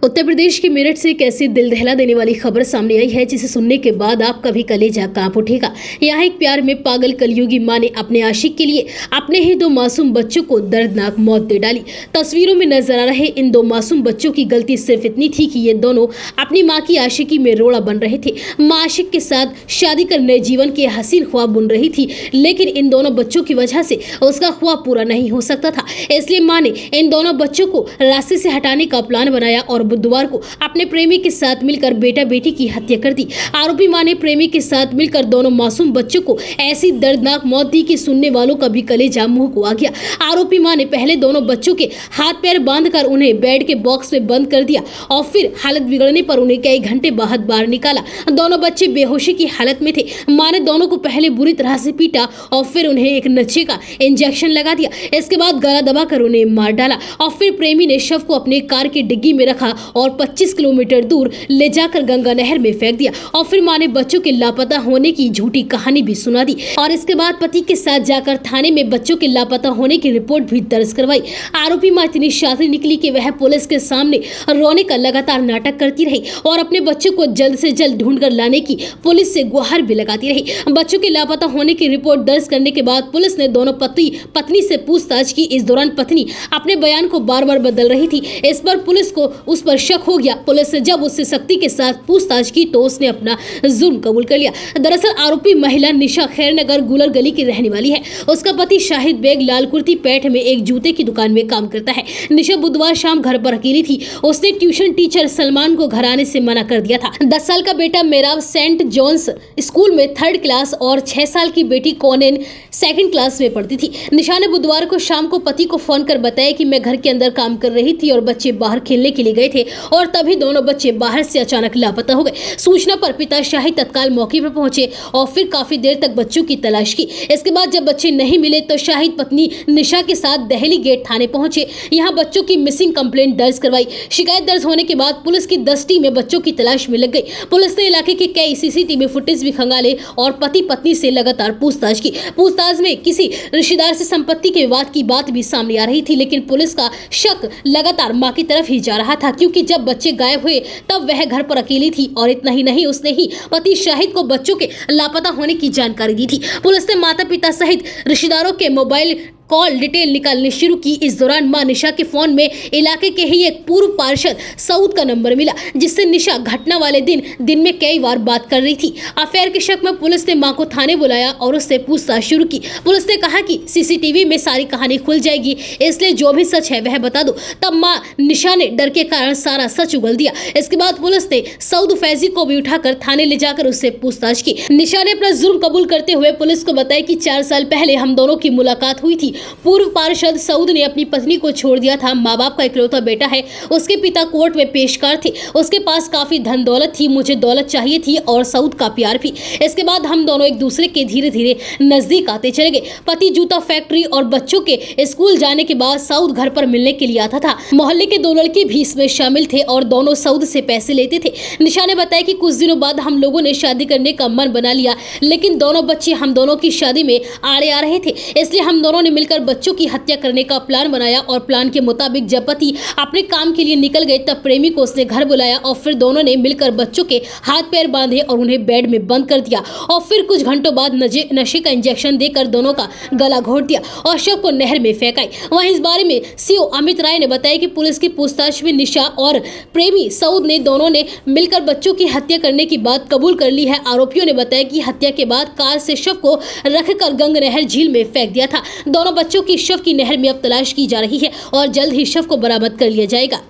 उत्तर प्रदेश के मेरठ से एक ऐसी दिल दहला देने वाली खबर सामने आई है जिसे सुनने के बाद आपका भी कलेजा कांप उठेगा। यहाँ एक प्यार में पागल कलयुगी मां ने अपने आशिक के लिए अपने ही 2 मासूम बच्चों को दर्दनाक मौत दे डाली। तस्वीरों में नजर आ रहे इन 2 मासूम बच्चों की गलती सिर्फ इतनी थी कि ये दोनों अपनी माँ की आशिकी में रोड़ा बन रहे थे। माँ आशिक के साथ शादी कर नए जीवन के हसीन ख्वाब बुन रही थी, लेकिन इन दोनों बच्चों की वजह से उसका ख्वाब पूरा नहीं हो सकता था। इसलिए माँ ने इन दोनों बच्चों को रास्ते से हटाने का प्लान बनाया और बुधवार को अपने प्रेमी के साथ मिलकर बेटा बेटी की हत्या कर दी। आरोपी मां ने प्रेमी के साथ मिलकर दोनों मासूम बच्चों को ऐसी दर्दनाक मौत दी कि सुनने वालों का भी कलेजा मुंह को आ गया। आरोपी मां ने पहले दोनों बच्चों के हाथ पैर बांधकर उन्हें बेड के बॉक्स में बंद कर दिया और फिर हालत बिगड़ने पर उन्हें कई घंटे बाद बाहर निकाला। दोनों बच्चे बेहोशी की हालत में थे। मां ने दोनों को पहले बुरी तरह से पीटा और फिर उन्हें एक नशे का इंजेक्शन लगा दिया। इसके बाद गला दबाकर उन्हें मार डाला और फिर प्रेमी ने शव को अपने कार की डिग्गी में रखा और 25 किलोमीटर दूर ले जाकर गंगा नहर में फेंक दिया। और फिर मां ने बच्चों के लापता होने की झूठी कहानी भी सुना दी और इसके बाद पति के साथ जाकर थाने में बच्चों के लापता होने की रिपोर्ट भी दर्ज करवाई। आरोपी मां इतनी शातिर निकली कि वह पुलिस के सामने रोने का लगातार नाटक करती रही और अपने बच्चों को जल्द से जल्द ढूंढ कर लाने की पुलिस से गुहार भी लगाती रही। बच्चों के लापता होने की रिपोर्ट दर्ज करने के बाद पुलिस ने दोनों पत्नी से पूछताछ की। इस दौरान पत्नी अपने बयान को बार बार बदल रही थी। इस पर पुलिस को उस पर शक हो गया। पुलिस ने जब उससे सख्ती के साथ पूछताछ की तो उसने अपना जुर्म कबूल कर लिया। दरअसल आरोपी महिला निशा खैरनगर गुलर गली की रहने वाली है। उसका पति शाहिद बेग लालकुर्ती पेठ में एक जूते की दुकान में काम करता है। निशा बुधवार शाम घर पर अकेली थी। उसने ट्यूशन टीचर सलमान को घर आने से मना कर दिया था। 10 साल का बेटा मेराव सेंट जॉन्स स्कूल में 3rd क्लास और 6 साल की बेटी कॉनेन 2nd क्लास में पढ़ती थी। निशा ने बुधवार को शाम को पति को फोन कर बताया कि मैं घर के अंदर काम कर रही थी और बच्चे बाहर खेलने के लिए गए थे और तभी दोनों बच्चे बाहर से अचानक लापता हो गए। सूचना पर पिता शाहिद तत्काल मौके पर पहुंचे और फिर काफी देर तक बच्चों की तलाश की। इसके बाद जब बच्चे नहीं मिले तो शाहिद पत्नी निशा के साथ दहली गेट थाने पहुंचे। यहां बच्चों की मिसिंग कंप्लेंट दर्ज करवाई। शिकायत दर्ज होने के बाद पुलिस की 10 टीमें बच्चों की तलाश में लग गई। पुलिस ने इलाके के कई सीसीटीवी फुटेज भी खंगाले और पति पत्नी से लगातार पूछताछ की। पूछताछ में किसी रिश्तेदार से संपत्ति के विवाद की बात भी सामने आ रही थी, लेकिन पुलिस का शक लगातार मां की तरफ ही जा रहा था क्योंकि जब बच्चे गायब हुए तब वह घर पर अकेली थी और इतना ही नहीं, उसने ही पति शाहिद को बच्चों के लापता होने की जानकारी दी थी। पुलिस ने माता पिता सहित रिश्तेदारों के मोबाइल कॉल डिटेल निकालनी शुरू की। इस दौरान मां निशा के फोन में इलाके के ही एक पूर्व पार्षद सऊद का नंबर मिला, जिससे निशा घटना वाले दिन में कई बार बात कर रही थी। अफेयर के शक में पुलिस ने मां को थाने बुलाया और उससे पूछताछ शुरू की। पुलिस ने कहा कि सीसीटीवी में सारी कहानी खुल जाएगी, इसलिए जो भी सच है वह बता दो। तब मां निशा ने डर के कारण सारा सच उगल दिया। इसके बाद पुलिस ने सऊद फैजी को भी उठाकर थाने ले जाकर उससे पूछताछ की। निशा ने अपना जुर्म कबूल करते हुए पुलिस को बताया कि 4 साल पहले हम दोनों की मुलाकात हुई थी। पूर्व पार्षद सऊद ने अपनी पत्नी को छोड़ दिया था। माँ बाप का इकलौता बेटा है। उसके पिता कोर्ट में पेशकार थे। उसके पास काफी धन दौलत थी। मुझे दौलत चाहिए थी और सऊद का प्यार भी। इसके बाद हम दोनों एक दूसरे के धीरे धीरे नजदीक आते चले गए। पति जूता फैक्ट्री और बच्चों के स्कूल जाने के बाद सऊद घर पर मिलने के लिए आता था। मोहल्ले के 2 लड़के भी इसमें शामिल थे और दोनों सऊद से पैसे लेते थे। निशा ने बताया कि कुछ दिनों बाद हम लोगों ने शादी करने का मन बना लिया, लेकिन दोनों बच्चे हम दोनों की शादी में आड़े आ रहे थे। इसलिए हम दोनों ने मिलकर बच्चों की हत्या करने का प्लान बनाया और प्लान के मुताबिक जब पति अपने काम के लिए निकल गए तब प्रेमी को उसने घर बुलाया और फिर दोनों ने मिलकर बच्चों के हाथ पैर बांधे और उन्हें बेड में बंद कर दिया और फिर कुछ घंटों बाद नशे का इंजेक्शन देकर दोनों का गला घोट दिया और शव को नहर में फेंक आई। वहीं इस बारे में सीओ अमित राय ने बताया कि पुलिस की पूछताछ में निशा और प्रेमी सऊद ने दोनों ने मिलकर बच्चों की हत्या करने की बात कबूल कर ली है। आरोपियों ने बताया कि हत्या के बाद कार से शव को रखकर गंगा नहर झील में फेंक दिया था। दोनों बच्चों की शव की नहर में अब तलाश की जा रही है और जल्द ही शव को बरामद कर लिया जाएगा।